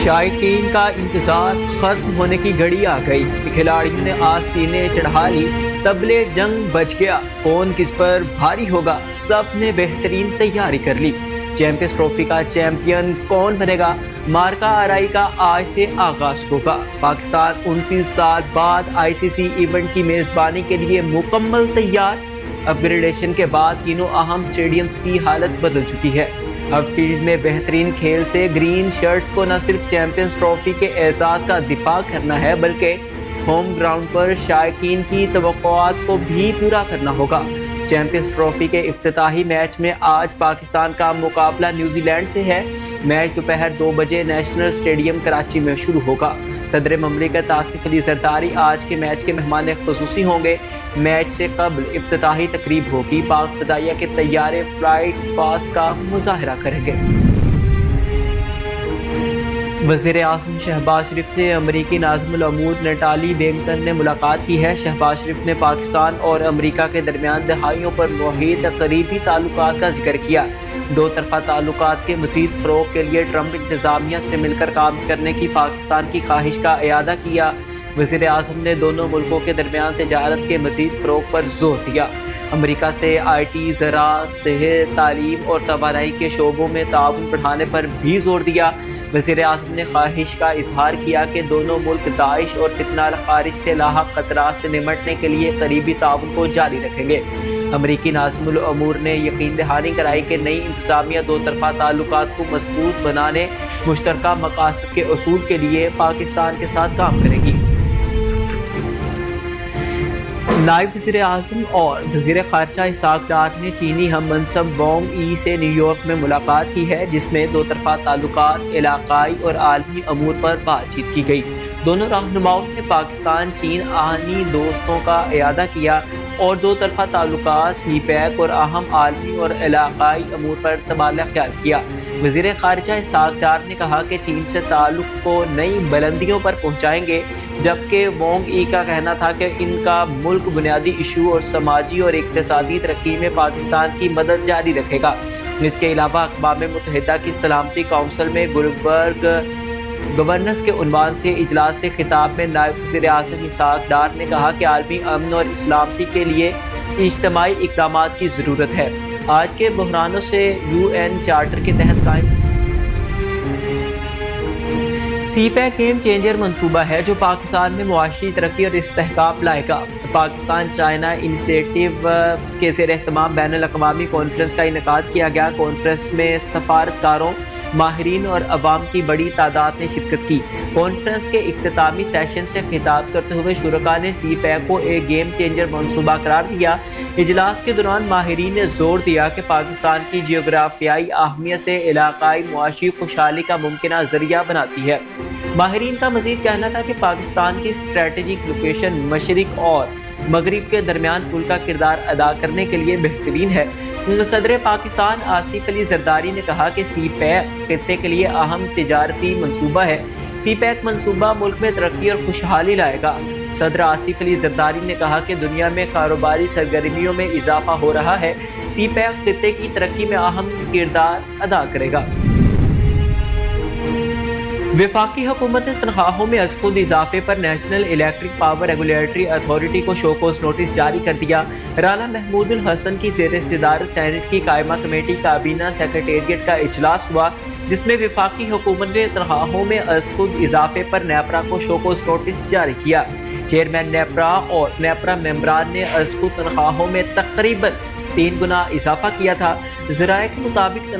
شائقین کا انتظار ختم ہونے کی گھڑی آ گئی. کھلاڑیوں نے آستینیں چڑھا لی. طبلِ جنگ بج گیا. کون کس پر بھاری ہوگا؟ سب نے بہترین تیاری کر لی. چیمپئنز ٹرافی کا چیمپئن کون بنے گا؟ مارکا آرائی کا آج سے آغاز ہوگا. پاکستان 29 سال بعد ICC ایونٹ کی میزبانی کے لیے مکمل تیار. اپ گریڈیشن کے بعد تینوں اہم سٹیڈیمز کی حالت بدل چکی ہے. اب فیلڈ میں بہترین کھیل سے گرین شرٹس کو نہ صرف چیمپئنز ٹرافی کے اعزاز کا دفاع کرنا ہے بلکہ ہوم گراؤنڈ پر شائقین کی توقعات کو بھی پورا کرنا ہوگا. چیمپئنز ٹرافی کے افتتاحی میچ میں آج پاکستان کا مقابلہ نیوزی لینڈ سے ہے. میچ دوپہر 2 بجے نیشنل سٹیڈیم کراچی میں شروع ہوگا. صدر مملکت آصف علی زرداری آج کے میچ کے مہمان خصوصی ہوں گے. میچ سے قبل افتتاحی تقریب ہوگی. پاک فضائیہ کے طیارے فلائٹ پاسٹ کا مظاہرہ کریں گے. وزیر اعظم شہباز شریف سے امریکی ناظم الامور نٹالی بینگٹن نے ملاقات کی ہے. شہباز شریف نے پاکستان اور امریکہ کے درمیان دہائیوں پر محیط قریبی تعلقات کا ذکر کیا. دو طرفہ تعلقات کے مزید فروغ کے لیے ٹرمپ انتظامیہ سے مل کر کام کرنے کی پاکستان کی خواہش کا اعادہ کیا. وزیر اعظم نے دونوں ملکوں کے درمیان تجارت کے مزید فروغ پر زور دیا. امریکہ سے IT، زراعت، صحت، تعلیم اور توانائی کے شعبوں میں تعاون بڑھانے پر بھی زور دیا. وزیر اعظم نے خواہش کا اظہار کیا کہ دونوں ملک داعش اور فتنہ الخارج سے لاحق خطرات سے نمٹنے کے لیے قریبی تعاون کو جاری رکھیں گے. امریکی ناظم الامور نے یقین دہانی کرائی کہ نئی انتظامیہ دو طرفہ تعلقات کو مضبوط بنانے، مشترکہ مقاصد کے حصول کے لیے پاکستان کے ساتھ کام کرے گی. نائب وزیر اعظم اور وزیر خارجہ اسحاق ڈار نے چینی ہم منصب وانگ ای سے نیو یارک میں ملاقات کی ہے جس میں دو طرفہ تعلقات، علاقائی اور عالمی امور پر بات چیت کی گئی. دونوں رہنماؤں نے پاکستان چین آہنی دوستوں کا اعادہ کیا اور دو طرفہ تعلقات، CPEC اور اہم عالمی اور علاقائی امور پر تبادلہ خیال کیا. وزیر خارجہ اسحاق ڈار نے کہا کہ چین سے تعلق کو نئی بلندیوں پر پہنچائیں گے، جبکہ وانگ ای کا کہنا تھا کہ ان کا ملک بنیادی ایشو اور سماجی اور اقتصادی ترقی میں پاکستان کی مدد جاری رکھے گا. اس کے علاوہ اقوام متحدہ کی سلامتی کونسل میں گلبرگ گورننس کے عنوان سے اجلاس سے خطاب میں نائب وزیر اعظم اسحاق ڈار نے کہا کہ عالمی امن اور سلامتی کے لیے اجتماعی اقدامات کی ضرورت ہے. آج کے بحرانوں سے UN چارٹر کے تحت قائم CPEC گیم چینجر منصوبہ ہے جو پاکستان میں معاشی ترقی اور استحکام لائے گا. پاکستان چائنا انیشیٹو کے زیر اہتمام بین الاقوامی کانفرنس کا انعقاد کیا گیا. کانفرنس میں سفارتکاروں، ماہرین اور عوام کی بڑی تعداد نے شرکت کی. کانفرنس کے اختتامی سیشن سے خطاب کرتے ہوئے شرکاء نے CPEC کو ایک گیم چینجر منصوبہ قرار دیا. اجلاس کے دوران ماہرین نے زور دیا کہ پاکستان کی جغرافیائی اہمیت سے علاقائی معاشی خوشحالی کا ممکنہ ذریعہ بناتی ہے. ماہرین کا مزید کہنا تھا کہ پاکستان کی اسٹریٹجک لوکیشن مشرق اور مغرب کے درمیان پل کا کردار ادا کرنے کے لیے بہترین ہے. صدر پاکستان آصف علی زرداری نے کہا کہ CPEC خطے کے لیے اہم تجارتی منصوبہ ہے. CPEC منصوبہ ملک میں ترقی اور خوشحالی لائے گا. صدر آصف علی زرداری نے کہا کہ دنیا میں کاروباری سرگرمیوں میں اضافہ ہو رہا ہے. CPEC خطے کی ترقی میں اہم کردار ادا کرے گا. وفاقی حکومت نے تنخواہوں میں از خود اضافے پر national electric power regulatory authority کو شوکوز نوٹس جاری کر دیا. رانا محمود الحسن کی زیر صدارت سینٹ کی قائمہ کمیٹی کابینہ سیکریٹریٹ کا اجلاس ہوا جس میں وفاقی حکومت نے تنخواہوں میں از خود اضافے پر نیپرا کو شوکوز نوٹس جاری کیا. چیئرمین نیپرا اور نیپرا ممبران نے از خود تنخواہوں میں تقریباً 3 گنا اضافہ کیا تھا. ذرائع کے مطابق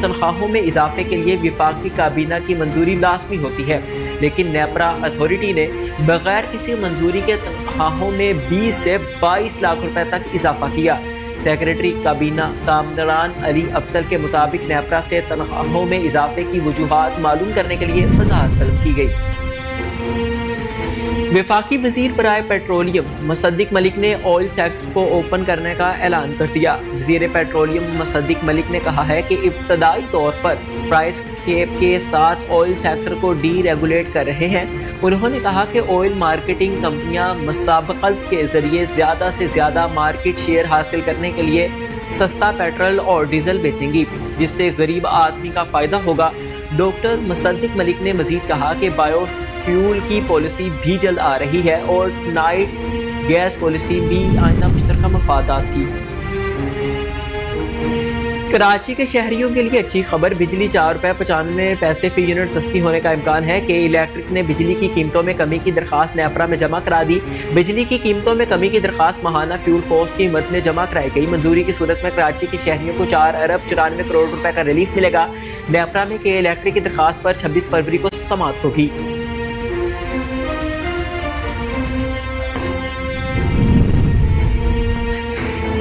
تنخواہوں میں اضافے کے لیے وفاقی کابینہ کی منظوری لازمی ہوتی ہے، لیکن نیپرا اتھارٹی نے بغیر کسی منظوری کے تنخواہوں میں 20 سے 22 لاکھ روپے تک اضافہ کیا. سیکریٹری کابینہ کامران علی افضل کے مطابق نیپرا سے تنخواہوں میں اضافے کی وجوہات معلوم کرنے کے لیے وضاحت طلب کی گئی. وفاقی وزیر برائے پیٹرولیم مصدق ملک نے آئل سیکٹر کو اوپن کرنے کا اعلان کر دیا. وزیر پیٹرولیم مصدق ملک نے کہا ہے کہ ابتدائی طور پر پرائس کیپ کے ساتھ آئل سیکٹر کو ڈی ریگولیٹ کر رہے ہیں. انہوں نے کہا کہ آئل مارکیٹنگ کمپنیاں مسابقت کے ذریعے زیادہ سے زیادہ مارکیٹ شیئر حاصل کرنے کے لیے سستا پیٹرول اور ڈیزل بیچیں گی، جس سے غریب آدمی کا فائدہ ہوگا. ڈاکٹر مصدق ملک نے مزید کہا کہ بایو فیول کی پالیسی بھی جلد آ رہی ہے اور نائٹ گیس پالیسی بھی آئندہ مشترکہ مفادات کی۔ کراچی کے شہریوں کے لیے اچھی خبر، بجلی ₹4.95 فی یونٹ سستی ہونے کا امکان ہے کہ الیکٹرک نے بجلی کی قیمتوں میں کمی کی درخواست نیپرا میں جمع کرا دی۔ بجلی کی قیمتوں میں کمی کی درخواست ماہانہ فیول کاسٹ کی مد میں جمع کرائی گئی۔ منظوری کی صورت میں کراچی کے شہریوں کو ₹4.94 کا ریلیف ملے گا۔ نیپرا میں کہ الیکٹرک کی درخواست پر 26 فروری کو سماعت ہوگی۔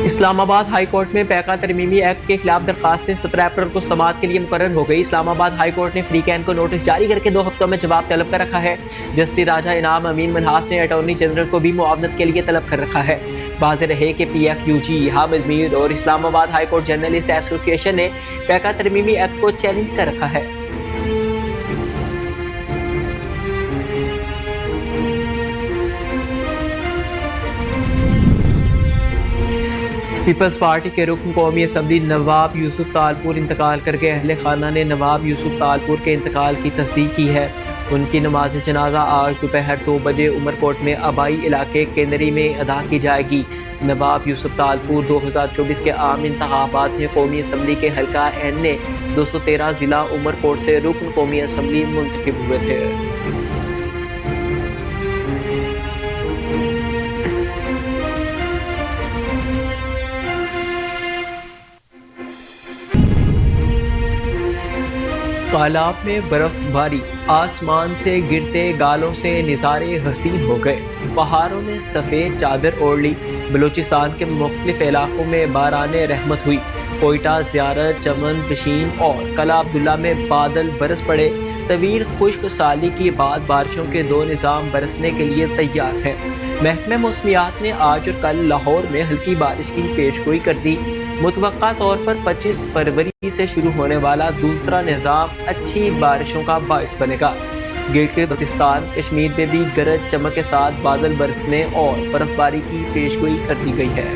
اسلام آباد ہائی کورٹ میں پیکا ترمیمی ایکٹ کے خلاف درخواستیں 17 اپریل کو سماعت کے لیے مقرر ہو گئی۔ اسلام آباد ہائی کورٹ نے فری کین کو نوٹس جاری کر کے 2 ہفتوں میں جواب طلب کر رکھا ہے۔ جسٹس راجہ انعام امین منہاس نے اٹارنی جنرل کو بھی معاونت کے لیے طلب کر رکھا ہے۔ واضح رہے کہ پی ایف یو جی، حامد میر اور اسلام آباد ہائی کورٹ جرنلسٹ ایسوسی ایشن نے پیکا ترمیمی ایکٹ کو چیلنج کر رکھا ہے۔ پیپلز پارٹی کے رکن قومی اسمبلی نواب یوسف طالپور انتقال کر کے اہل خانہ نے نواب یوسف طالپور کے انتقال کی تصدیق کی ہے۔ ان کی نماز جنازہ آج دوپہر 2 بجے عمرکوٹ میں آبائی علاقے کینری میں ادا کی جائے گی۔ نواب یوسف طالپور 2024 کے عام انتخابات میں قومی اسمبلی کے حلقہ این نے 213 ضلع عمرکوٹ سے رکن قومی اسمبلی منتخب ہوئے تھے۔ تالاب میں برف باری، آسمان سے گرتے گالوں سے نظارے حسین ہو گئے۔ پہاڑوں نے سفید چادر اوڑھ لی۔ بلوچستان کے مختلف علاقوں میں باران رحمت ہوئی۔ کوئٹہ، زیارت، چمن، پشین اور قلعہ عبداللہ میں بادل برس پڑے۔ طویل خشک سالی کے بعد بارشوں کے 2 نظام برسنے کے لیے تیار ہیں۔ محکمہ موسمیات نے آج اور کل لاہور میں ہلکی بارش کی پیشگوئی کر دی۔ متوقع طور پر 25 فروری سے شروع ہونے والا دوسرا نظام اچھی بارشوں کا باعث بنے گا۔ گلگت بلتستان، کشمیر میں بھی گرج چمک کے ساتھ بادل برسنے اور برف باری کی پیشگوئی کر دی گئی ہے۔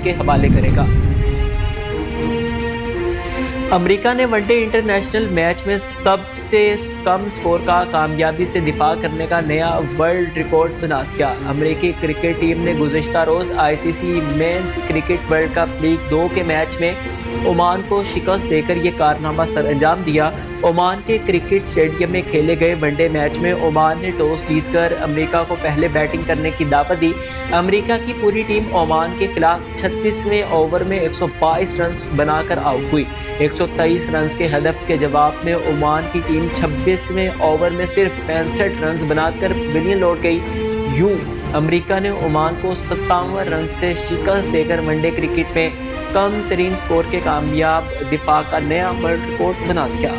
کے حوالے کرے گا۔ امریکہ نے ون ڈے انٹرنیشنل میچ میں سب سے کم سکور کا کامیابی سے دفاع کرنے کا نیا ورلڈ ریکارڈ بنا دیا۔ امریکی کرکٹ ٹیم نے گزشتہ روز I C C men's cricket world cup league 2 کے میچ میں عمان کو شکست دے کر یہ کارنامہ سر انجام دیا۔ عمان کے کرکٹ اسٹیڈیم میں کھیلے گئے ون ڈے میچ میں عمان نے ٹاس جیت کر امریکہ کو پہلے بیٹنگ کرنے کی دعوت دی۔ امریکہ کی پوری ٹیم عمان کے خلاف 36ویں اوور میں 122 رنز بنا کر آؤٹ ہوئی۔ 123 رنز کے ہدف کے جواب میں عمان کی ٹیم 26ویں اوور میں صرف 65 رنز بنا کر پویلین لوٹ گئی۔ یوں امریکہ نے عمان کو 57 رنز سے شکست دے کر ون ڈے کرکٹ میں کم ترین سکور کے کامیاب دفاع کا نیا ورلڈ ریکارڈ بنا دیا۔